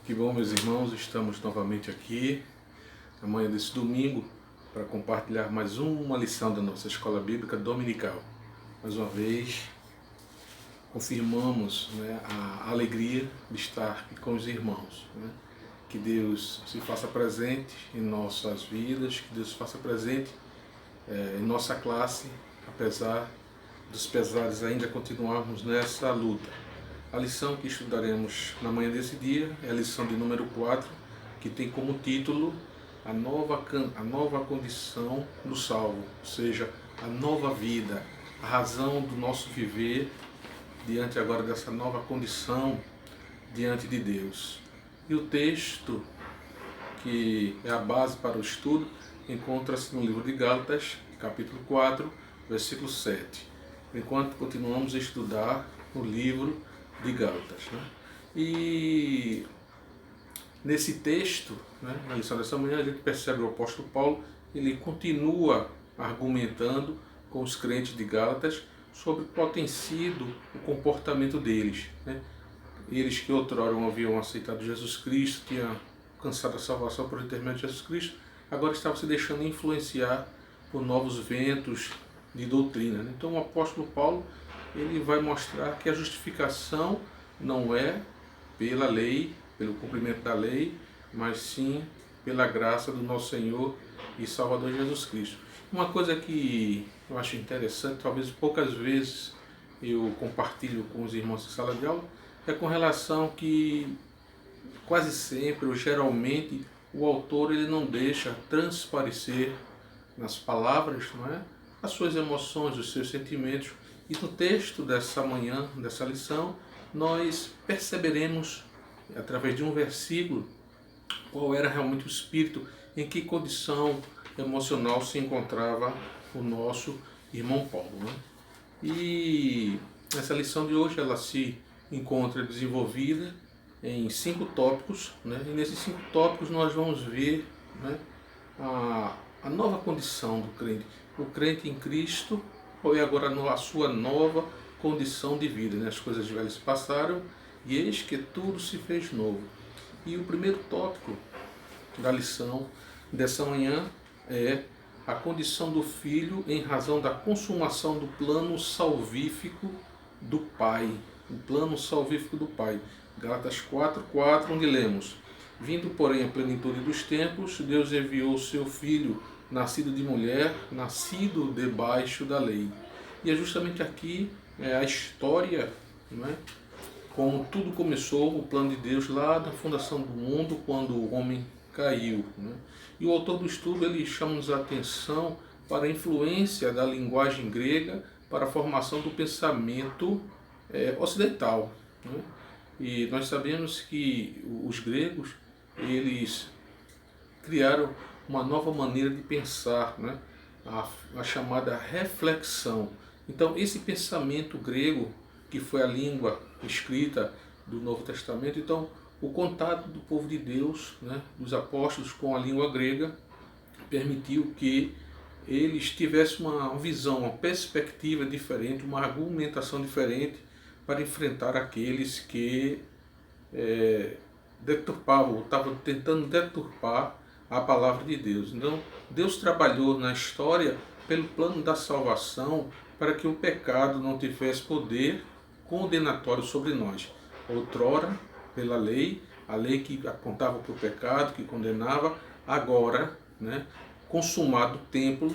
Que bom, meus irmãos, estamos novamente aqui, amanhã desse domingo, para compartilhar mais uma lição da nossa Escola Bíblica Dominical. Mais uma vez, confirmamos, a alegria de estar aqui com os irmãos. Que Deus se faça presente em nossas vidas, que Deus se faça presente em nossa classe, apesar dos pesares ainda continuarmos nessa luta. A lição que estudaremos na manhã desse dia é a lição de número 4, que tem como título a nova condição do salvo, ou seja, a nova vida, a razão do nosso viver diante agora dessa nova condição diante de Deus. E o texto que é a base para o estudo encontra-se no livro de Gálatas, capítulo 4, versículo 7. Enquanto continuamos a estudar o livro de Gálatas. E nesse texto, na lição dessa manhã, a gente percebe o apóstolo Paulo, ele continua argumentando com os crentes de Gálatas sobre qual tem sido o comportamento deles. Eles que outrora haviam aceitado Jesus Cristo, tinham alcançado a salvação por intermédio de Jesus Cristo, agora estavam se deixando influenciar por novos ventos de doutrina. Então o apóstolo Paulo ele vai mostrar que a justificação não é pela lei, pelo cumprimento da lei, mas sim pela graça do nosso Senhor e Salvador Jesus Cristo. Uma coisa que eu acho interessante, talvez poucas vezes eu compartilho com os irmãos de sala de aula, é com relação que quase sempre, ou geralmente, o autor ele não deixa transparecer nas palavras, as suas emoções, os seus sentimentos. E no texto dessa manhã, dessa lição, nós perceberemos, através de um versículo, qual era realmente o espírito, em que condição emocional se encontrava o nosso irmão Paulo. E essa lição de hoje, ela se encontra desenvolvida em 5 tópicos, e nesses 5 tópicos nós vamos ver a nova condição do crente. O crente em Cristo, qual é agora a sua nova condição de vida. As coisas velhas se passaram e eis que tudo se fez novo. E o primeiro tópico da lição dessa manhã é a condição do filho em razão da consumação do plano salvífico do Pai. O plano salvífico do Pai. Gálatas 4:4, onde lemos: Vindo, porém, a plenitude dos tempos, Deus enviou o seu Filho, nascido de mulher, nascido debaixo da lei. E é justamente aqui a história, como tudo começou, o plano de Deus lá da fundação do mundo, quando o homem caiu. E o autor do estudo ele chama-nos a atenção para a influência da linguagem grega para a formação do pensamento ocidental. E nós sabemos que os gregos eles criaram uma nova maneira de pensar, a chamada reflexão. Então, esse pensamento grego, que foi a língua escrita do Novo Testamento, então, o contato do povo de Deus, dos apóstolos com a língua grega, permitiu que eles tivessem uma visão, uma perspectiva diferente, uma argumentação diferente para enfrentar aqueles que deturpavam, estavam tentando deturpar a palavra de Deus. Então, Deus trabalhou na história pelo plano da salvação para que o pecado não tivesse poder condenatório sobre nós. Outrora, pela lei, a lei que apontava para o pecado, que condenava, agora, consumado o tempo,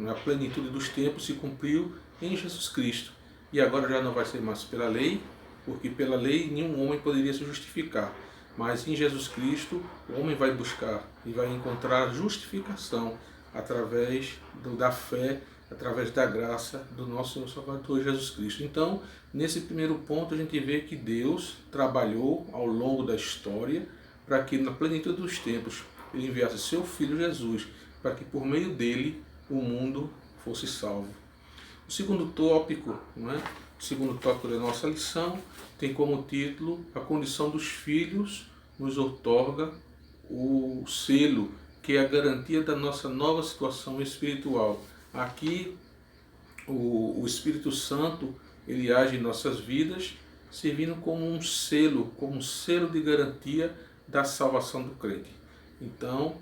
a plenitude dos tempos se cumpriu em Jesus Cristo. E agora já não vai ser mais pela lei, porque pela lei nenhum homem poderia se justificar. Mas em Jesus Cristo, o homem vai buscar e vai encontrar justificação através da fé, através da graça do nosso Senhor Salvador Jesus Cristo. Então, nesse primeiro ponto, a gente vê que Deus trabalhou ao longo da história para que, na plenitude dos tempos, Ele enviasse seu Filho Jesus, para que por meio dele o mundo fosse salvo. O segundo tópico, o segundo tópico da nossa lição tem como título: a condição dos filhos nos outorga o selo, que é a garantia da nossa nova situação espiritual. Aqui o Espírito Santo ele age em nossas vidas servindo como um selo de garantia da salvação do crente. Então,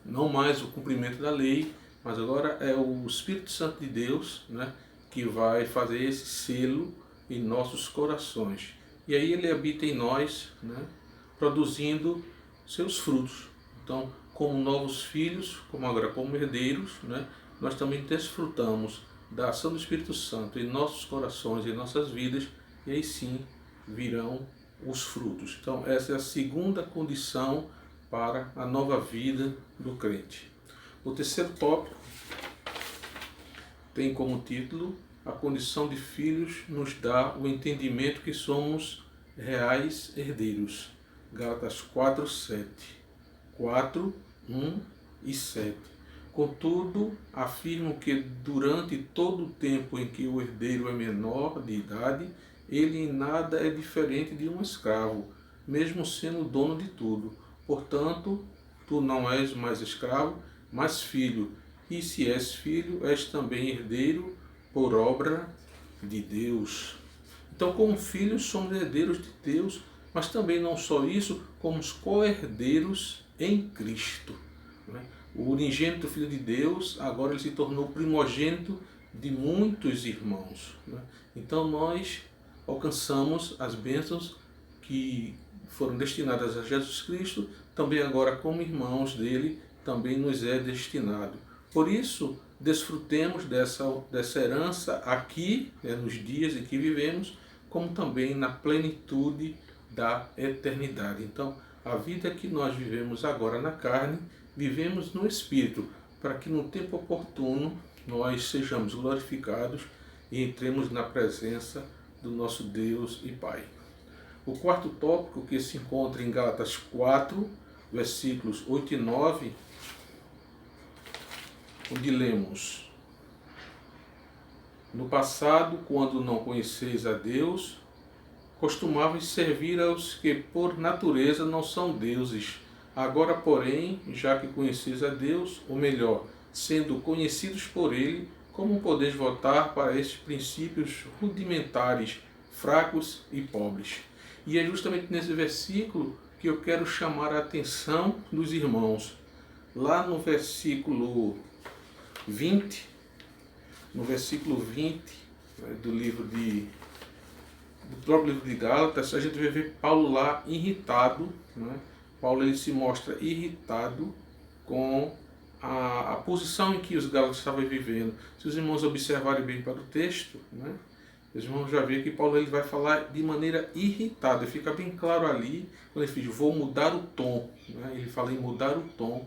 não mais o cumprimento da lei, mas agora é o Espírito Santo de Deus, né, que vai fazer esse selo em nossos corações. E aí ele habita em nós, né, produzindo seus frutos. Então, como novos filhos, como agora como herdeiros, né, nós também desfrutamos da ação do Espírito Santo em nossos corações, em nossas vidas, e aí sim virão os frutos. Então, essa é a segunda condição para a nova vida do crente. O terceiro tópico tem como título: a condição de filhos nos dá o entendimento que somos reais herdeiros. Gálatas 4, 7. 4, 1 e 7. Contudo, afirmo que durante todo o tempo em que o herdeiro é menor de idade, ele em nada é diferente de um escravo, mesmo sendo dono de tudo. Portanto, tu não és mais escravo, mas filho. E se és filho, és também herdeiro por obra de Deus. Então, como filhos, somos herdeiros de Deus, mas também não só isso, como co-herdeiros em Cristo. O unigênito Filho de Deus, agora ele se tornou primogênito de muitos irmãos. Então nós alcançamos as bênçãos que foram destinadas a Jesus Cristo, também agora como irmãos dele, também nos é destinado. Por isso, desfrutemos dessa herança aqui, nos dias em que vivemos, como também na plenitude da eternidade. Então, a vida que nós vivemos agora na carne, vivemos no Espírito, para que no tempo oportuno nós sejamos glorificados e entremos na presença do nosso Deus e Pai. O quarto tópico, que se encontra em Gálatas 4, versículos 8 e 9, onde lemos: no passado, quando não conheceis a Deus, costumavais servir aos que por natureza não são deuses. Agora, porém, já que conheceis a Deus, ou melhor, sendo conhecidos por Ele, como podeis voltar para estes princípios rudimentares, fracos e pobres? E é justamente nesse versículo que eu quero chamar a atenção dos irmãos. Lá no versículo 20, do próprio livro de Gálatas, a gente vai ver Paulo lá irritado, Paulo ele se mostra irritado com a posição em que os gálatas estavam vivendo. Se os irmãos observarem bem para o texto, os irmãos já veem que Paulo ele vai falar de maneira irritada. Fica bem claro ali, quando ele diz, vou mudar o tom. Ele fala em mudar o tom.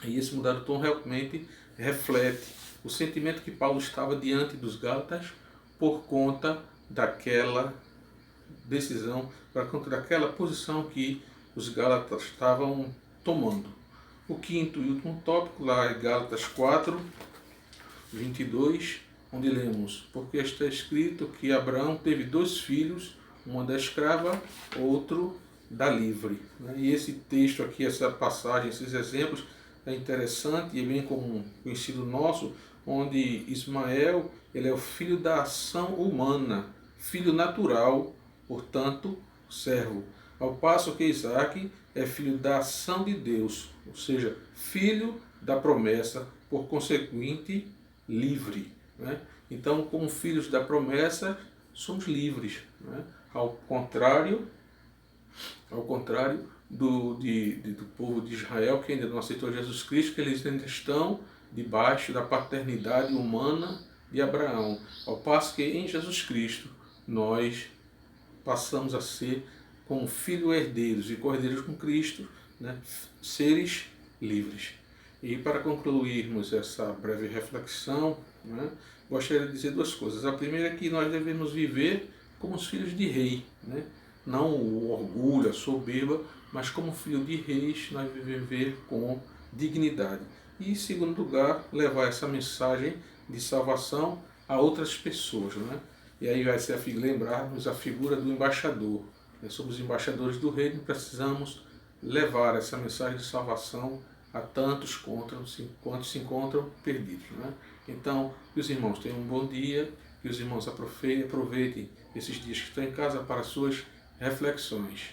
E esse mudar o tom realmente reflete o sentimento que Paulo estava diante dos gálatas por conta daquela decisão, por conta daquela posição que os gálatas estavam tomando. O quinto e último tópico, lá é Gálatas 4, 22, onde lemos: porque está escrito que Abraão teve 2 filhos, uma da escrava, outro da livre. E esse texto aqui, essa passagem, esses exemplos, é interessante e é bem comum, conhecido nosso, onde Ismael ele é o filho da ação humana, filho natural, portanto, servo. Ao passo que Isaac é filho da ação de Deus, ou seja, filho da promessa, por conseguinte, livre. Então, como filhos da promessa, somos livres. Ao contrário do povo de Israel, que ainda não aceitou Jesus Cristo, que eles ainda estão debaixo da paternidade humana de Abraão. Ao passo que em Jesus Cristo nós passamos a ser, como filhos herdeiros e co-herdeiros com Cristo, seres livres. E para concluirmos essa breve reflexão, gostaria de dizer 2 coisas. A primeira é que nós devemos viver como os filhos de rei, não o orgulho, a soberba, mas como filho de reis nós devemos viver com dignidade. E em segundo lugar, levar essa mensagem de salvação a outras pessoas. E aí vai ser lembrarmos a figura do embaixador. Somos embaixadores do reino e precisamos levar essa mensagem de salvação a tantos quantos se encontram perdidos. Então, meus irmãos, tenham um bom dia, que os irmãos aproveitem esses dias que estão em casa para suas reflexões.